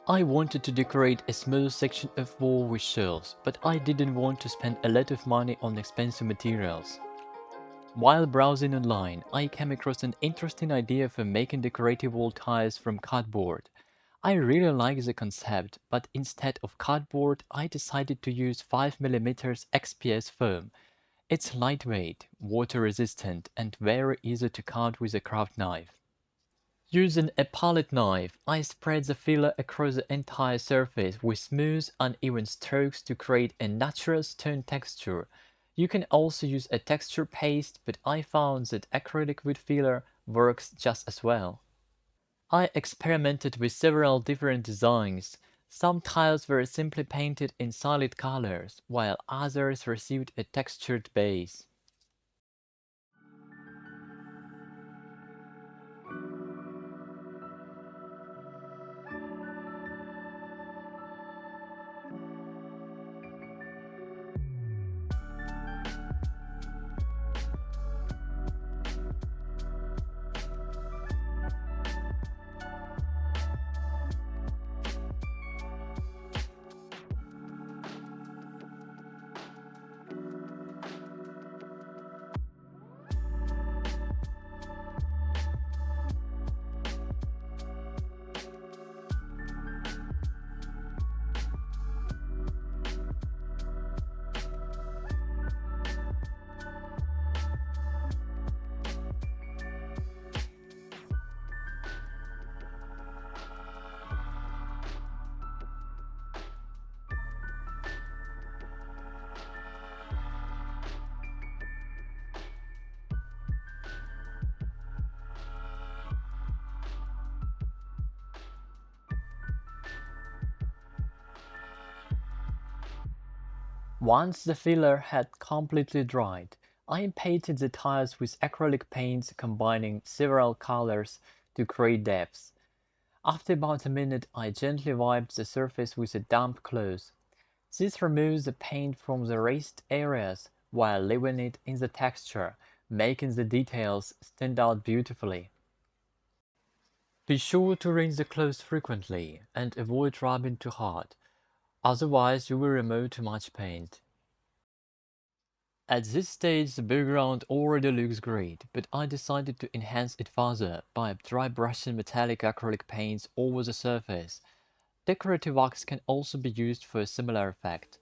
I wanted to decorate a small section of wall with shelves, but I didn't want to spend a lot of money on expensive materials. While browsing online, I came across an interesting idea for making decorative wall tiles from cardboard. I really like the concept, but instead of cardboard, I decided to use 5mm XPS foam. It's lightweight, water resistant, and very easy to cut with a craft knife. Using a palette knife, I spread the filler across the entire surface with smooth, uneven strokes to create a natural stone texture. You can also use a texture paste, but I found that acrylic wood filler works just as well. I experimented with several different designs. Some tiles were simply painted in solid colors, while others received a textured base. Once the filler had completely dried, I painted the tiles with acrylic paints combining several colors to create depths. After about a minute, I gently wiped the surface with a damp cloth. This removes the paint from the raised areas while leaving it in the texture, making the details stand out beautifully. Be sure to rinse the clothes frequently and avoid rubbing too hard, otherwise you will remove too much paint. At this stage the background already looks great, but I decided to enhance it further by dry brushing metallic acrylic paints over the surface. Decorative wax can also be used for a similar effect.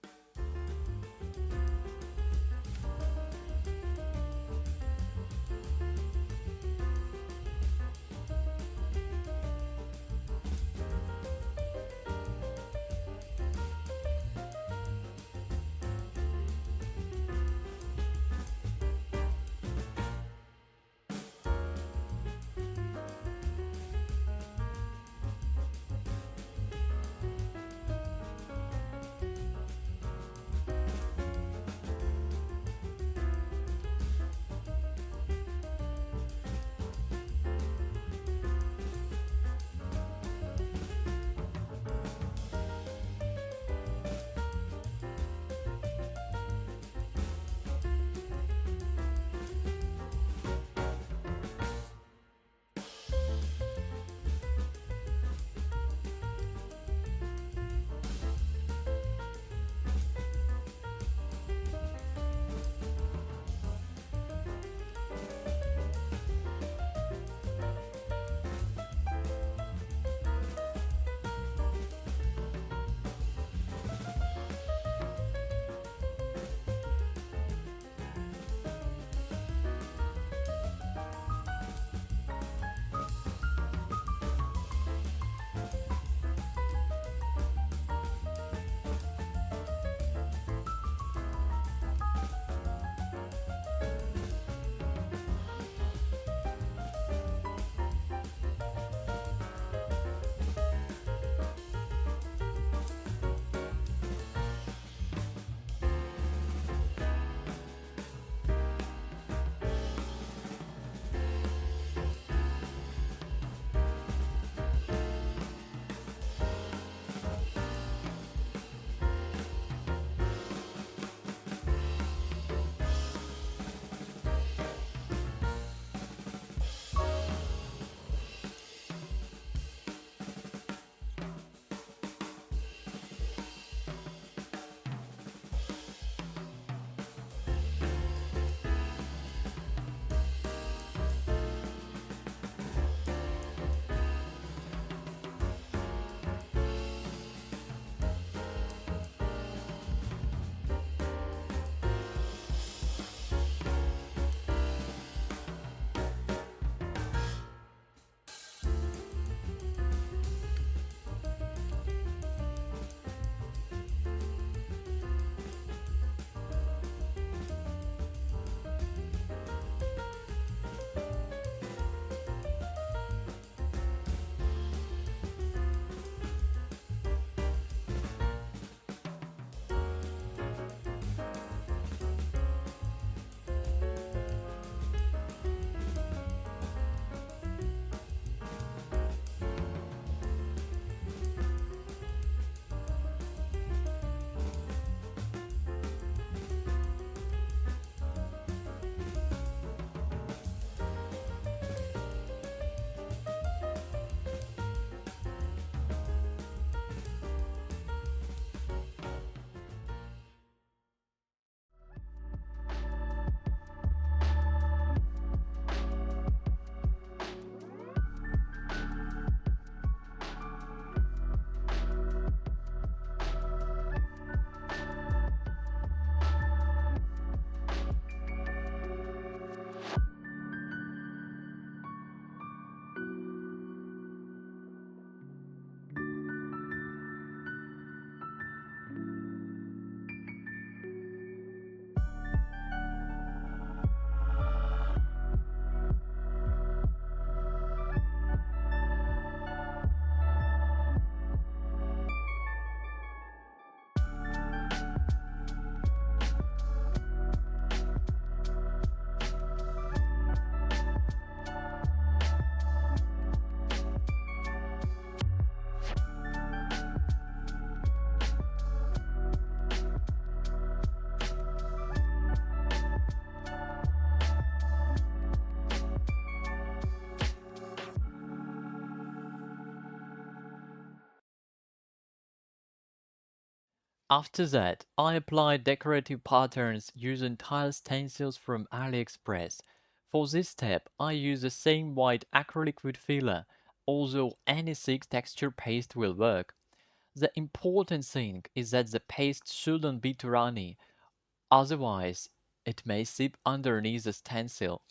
After that, I applied decorative patterns using tile stencils from AliExpress. For this step, I use the same white acrylic wood filler, although any thick texture paste will work. The important thing is that the paste shouldn't be too runny, otherwise it may seep underneath the stencil.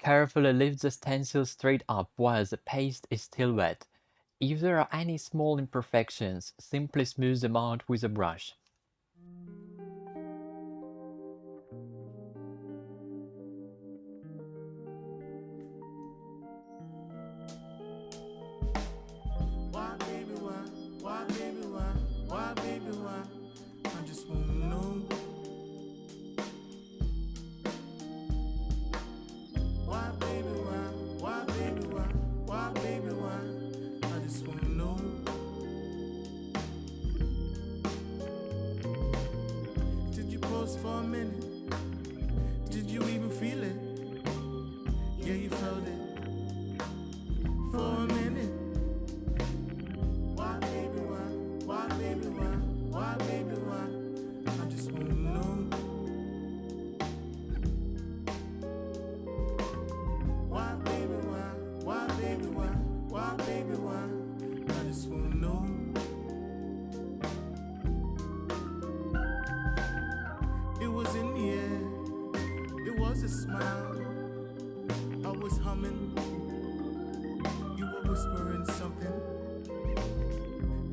Carefully lift the stencil straight up while the paste is still wet. If there are any small imperfections, simply smooth them out with a brush. Why, baby, why? Why, baby, why? Why, baby, why? I just wanna know. Why, baby, why? Why, baby, why? Why, baby, why? I just wanna know. Did you pause for a minute? Did you even feel it? Yeah, you felt it. For a minute. Why, baby, why? Why, baby, why? Why, baby, why? I just wanna know. Why, baby, why? Why, baby, why? Why, baby, why? I just wanna know. It was in the air. It was a smile. I was humming. You were whispering something.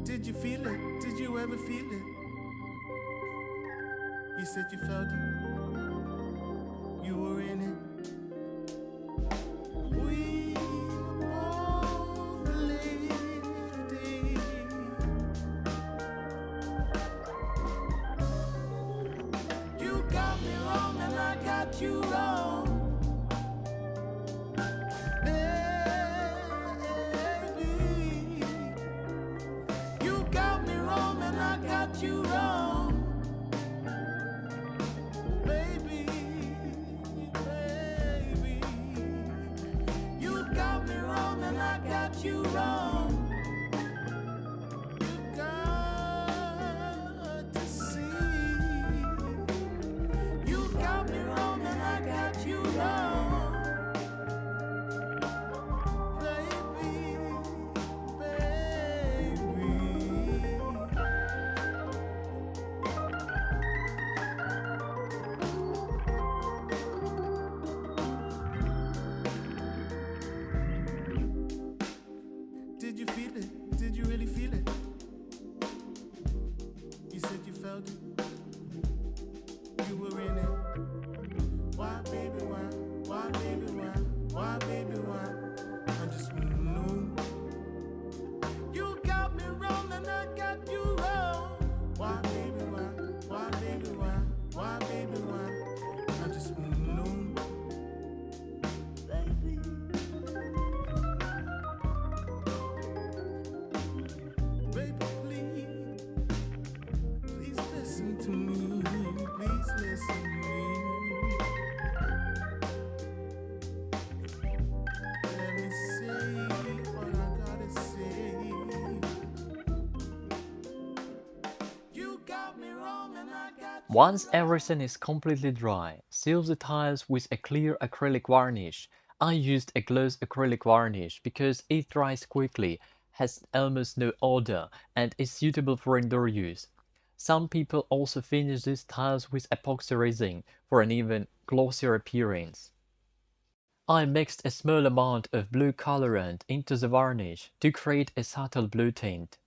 Did you feel it? Did you ever feel it? You said you felt it. You were in it. We both lived it. You got me wrong and I got you wrong. Baby, you got me wrong and I got you wrong. Baby, baby, you got me wrong and I got you wrong. You got to see. You got me wrong and I got you wrong. Baby, baby. Did you feel it? Did you really feel it? You said you felt it. You were in it. Why, baby, why? Why, baby, why? Why, baby, why? I just wanna know. You got me wrong and I got you wrong. Why, baby, why? Why, baby, why? Why, baby, why? I just wanna know. Baby. Baby, please listen to me. Please listen to me. Let me say what I gotta say. You got me wrong and I got you Once right. everything is completely dry, seal the tiles with a clear acrylic varnish. I used a gloss acrylic varnish because it dries quickly, has almost no odor, and is suitable for indoor use. Some people also finish these tiles with epoxy resin for an even glossier appearance. I mixed a small amount of blue colorant into the varnish to create a subtle blue tint.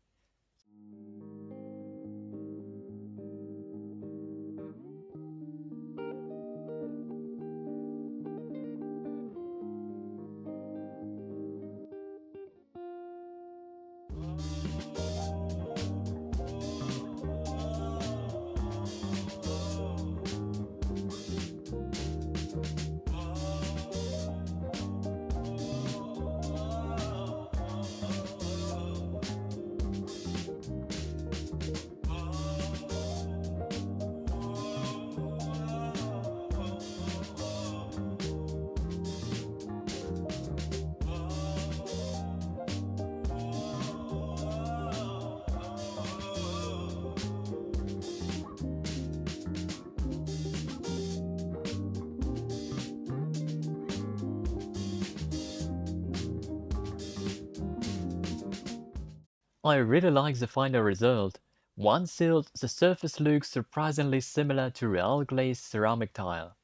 I really like the final result. Once sealed, the surface looks surprisingly similar to real glazed ceramic tile.